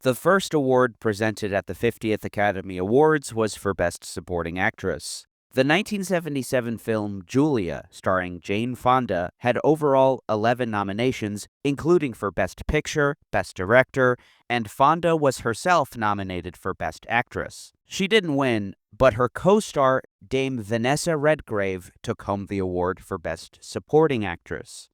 The first award presented at the 50th Academy Awards was for Best Supporting Actress. The 1977 film Julia, starring Jane Fonda, had overall 11 nominations, including for Best Picture, Best Director, and Fonda was herself nominated for Best Actress. She didn't win, but her co-star, Dame Vanessa Redgrave, took home the award for Best Supporting Actress.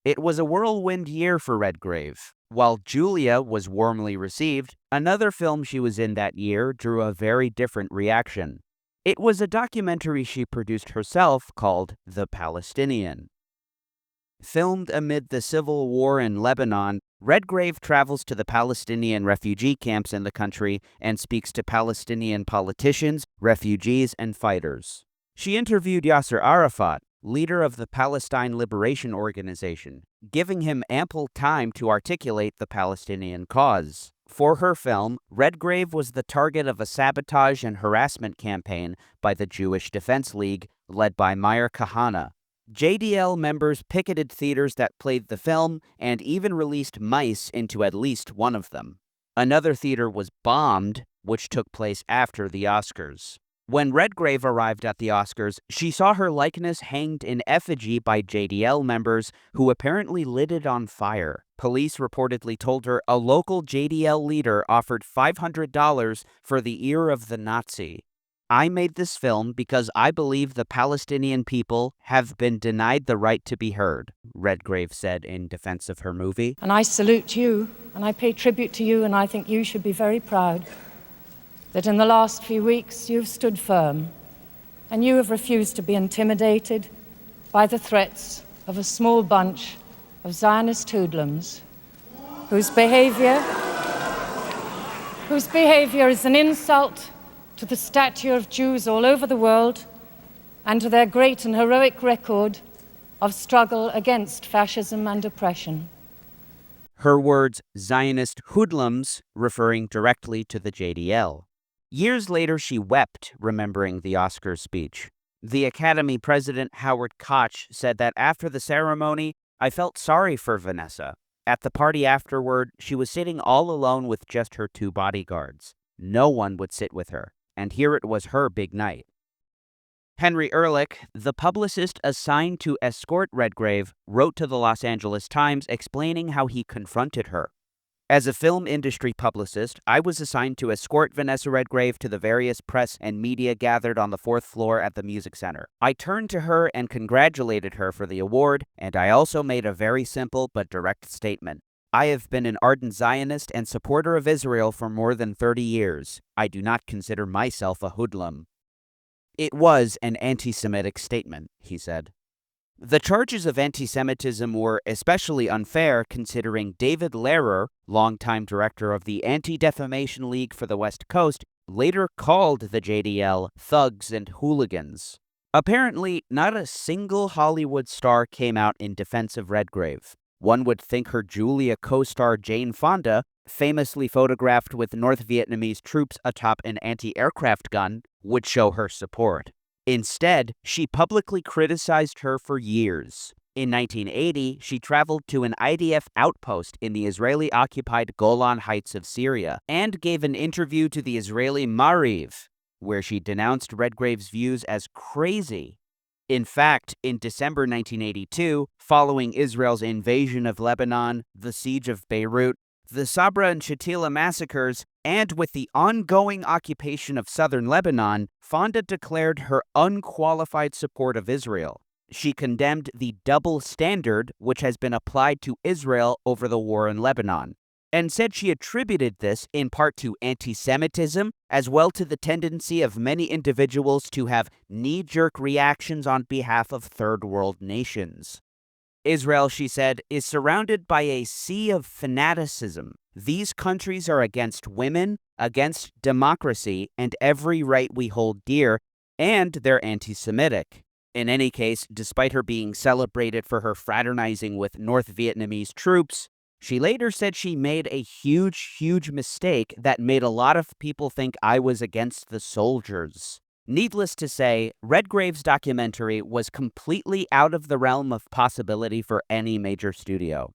It was a whirlwind year for Redgrave. While Julia was warmly received, another film she was in that year drew a very different reaction. It was a documentary she produced herself called The Palestinian. Filmed amid the civil war in Lebanon, Redgrave travels to the Palestinian refugee camps in the country and speaks to Palestinian politicians, refugees, and fighters. She interviewed Yasser Arafat, leader of the Palestine Liberation Organization, giving him ample time to articulate the Palestinian cause. For her film, Redgrave was the target of a sabotage and harassment campaign by the Jewish Defense League, led by Meir Kahane. JDL members picketed theaters that played the film and even released mice into at least one of them. Another theater was bombed, which took place after the Oscars. When Redgrave arrived at the Oscars, she saw her likeness hanged in effigy by JDL members who apparently lit it on fire. Police reportedly told her a local JDL leader offered $500 for the ear of the Nazi. "I made this film because I believe the Palestinian people have been denied the right to be heard," Redgrave said in defense of her movie. And I salute you, and I pay tribute to you, and I think you should be very proud that in the last few weeks you've stood firm and you have refused to be intimidated by the threats of a small bunch of Zionist hoodlums whose behavior is an insult to the stature of Jews all over the world and to their great and heroic record of struggle against fascism and oppression. Her words, Zionist hoodlums, referring directly to the JDL. Years later, she wept, remembering the Oscars speech. The Academy president, Howard Koch, said that after the ceremony, "I felt sorry for Vanessa. At the party afterward, she was sitting all alone with just her 2 bodyguards. No one would sit with her, and here it was her big night." Henry Ehrlich, the publicist assigned to escort Redgrave, wrote to the Los Angeles Times explaining how he confronted her. "As a film industry publicist, I was assigned to escort Vanessa Redgrave to the various press and media gathered on the 4th floor at the Music Center. I turned to her and congratulated her for the award, and I also made a very simple but direct statement. I have been an ardent Zionist and supporter of Israel for more than 30 years. I do not consider myself a hoodlum." It was an anti-Semitic statement, he said. The charges of anti-Semitism were especially unfair considering David Lehrer, longtime director of the Anti-Defamation League for the West Coast, later called the JDL thugs and hooligans. Apparently, not a single Hollywood star came out in defense of Redgrave. One would think her Julia co-star Jane Fonda, famously photographed with North Vietnamese troops atop an anti-aircraft gun, would show her support. Instead, she publicly criticized her for years. In 1980, she traveled to an IDF outpost in the Israeli-occupied Golan Heights of Syria and gave an interview to the Israeli Maariv, where she denounced Redgrave's views as crazy. In fact, in December 1982, following Israel's invasion of Lebanon, the siege of Beirut, the Sabra and Shatila massacres, and with the ongoing occupation of southern Lebanon, Fonda declared her unqualified support of Israel. She condemned the double standard which has been applied to Israel over the war in Lebanon, and said she attributed this in part to anti-Semitism, as well to the tendency of many individuals to have knee-jerk reactions on behalf of third world nations. Israel, she said, is surrounded by a sea of fanaticism. These countries are against women, against democracy, and every right we hold dear, and they're anti-Semitic. In any case, despite her being celebrated for her fraternizing with North Vietnamese troops, she later said she made a huge mistake that made a lot of people think I was against the soldiers. Needless to say, Redgrave's documentary was completely out of the realm of possibility for any major studio.